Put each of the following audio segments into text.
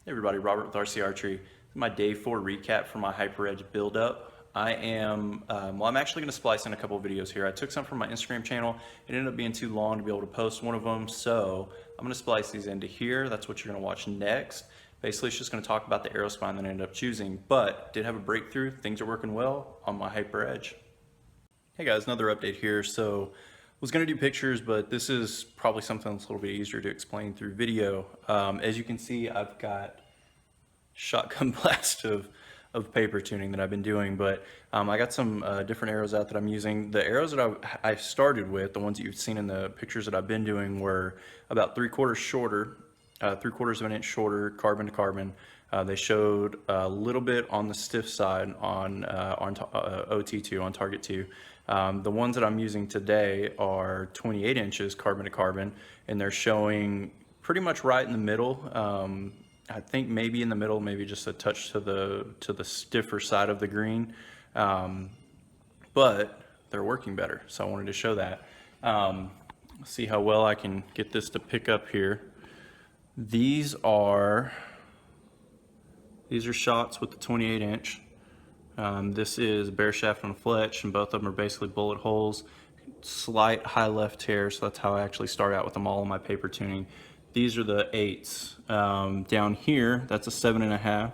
Hey everybody, Robert with RC Archery. This is my day 4 recap for my HyperEdge build-up. I'm actually going to splice in a couple of videos here. I took some from my Instagram channel. It ended up being too long to be able to post one of them, so I'm going to splice these into here. That's what you're going to watch next. Basically, it's just going to talk about the arrow spine that I ended up choosing, but did have a breakthrough. Things are working well on my HyperEdge. Hey guys, another update here. So I was going to do pictures, but this is probably something that's a little bit easier to explain through video. As you can see, I've got shotgun blast of paper tuning that I've been doing, but I got some different arrows out that I'm using. The arrows that I started with, the ones that you've seen in the pictures that I've been doing, were about 3/4 shorter, 3/4 of an inch shorter, carbon to carbon. They showed a little bit on the stiff side on OT2, on target 2. The ones that I'm using today are 28 inches carbon to carbon, and they're showing pretty much right in the middle. I think maybe in the middle, maybe just a touch to the stiffer side of the green, but they're working better. So I wanted to show that. See how well I can get this to pick up here. These are shots with the 28 inch. This is bare shaft on a fletch, and both of them are basically bullet holes. Slight high left tear, so that's how I actually start out with them all in my paper tuning. These are the 8s. Down here, that's a 7.5.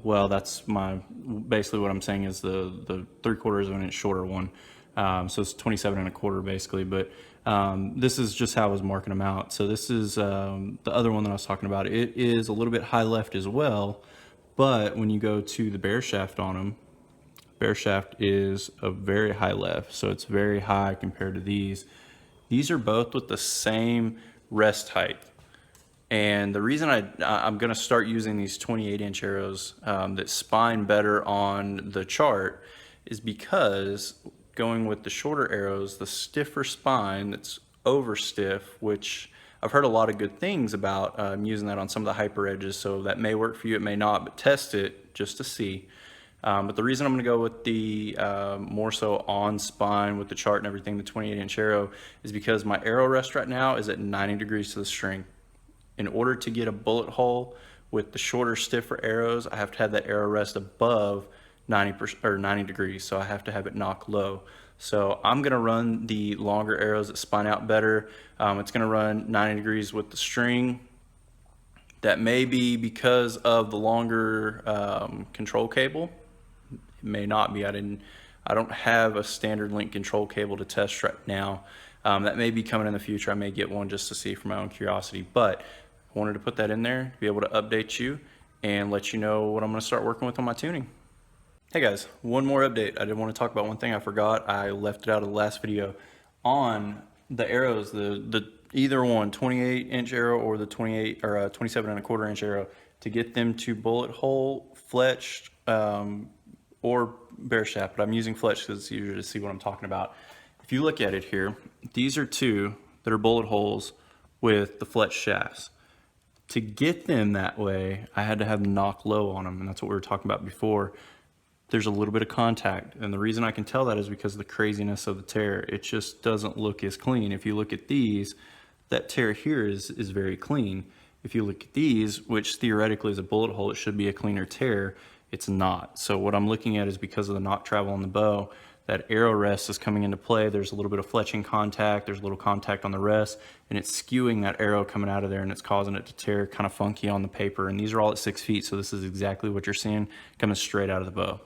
Well, that's basically what I'm saying is the 3/4 of an inch shorter one. So it's 27.25 basically, but this is just how I was marking them out. So this is the other one that I was talking about. It is a little bit high left as well, but when you go to the bare shaft on them, bare shaft is a very high left, so it's very high compared to these. These are both with the same rest height. And the reason I'm going to start using these 28 inch arrows that spine better on the chart is because going with the shorter arrows, the stiffer spine that's over stiff, which I've heard a lot of good things about using that on some of the hyper edges, so that may work for you, it may not, but test it just to see. But the reason I'm going to go with the more so on spine with the chart and everything, the 28 inch arrow, is because my arrow rest right now is at 90 degrees to the string. In order to get a bullet hole with the shorter, stiffer arrows, I have to have that arrow rest above 90 degrees, so I have to have it nock low. So I'm going to run the longer arrows that spine out better. It's going to run 90 degrees with the string. That may be because of the longer control cable. It may not be. I don't have a standard link control cable to test right now. That may be coming in the future. I may get one just to see for my own curiosity, but I wanted to put that in there to be able to update you and let you know what I'm going to start working with on my tuning. Hey guys, one more update. I did want to talk about one thing I forgot. I left it out of the last video. On the arrows, the either one, 28 inch arrow or the 28 or 27.25 inch arrow, to get them to bullet hole, fletched, or bare shaft, but I'm using fletch because it's easier to see what I'm talking about. If you look at it here, these are two that are bullet holes with the fletch shafts. To get them that way, I had to have nock low on them, and that's what we were talking about before. There's a little bit of contact, and the reason I can tell that is because of the craziness of the tear. It just doesn't look as clean. If you look at these, that tear here is very clean. If you look at these, which theoretically is a bullet hole, it should be a cleaner tear. It's not. So what I'm looking at is because of the nock travel on the bow, that arrow rest is coming into play. There's a little bit of fletching contact, there's a little contact on the rest, and it's skewing that arrow coming out of there, and it's causing it to tear kind of funky on the paper. And these are all at 6 feet, so this is exactly what you're seeing coming straight out of the bow.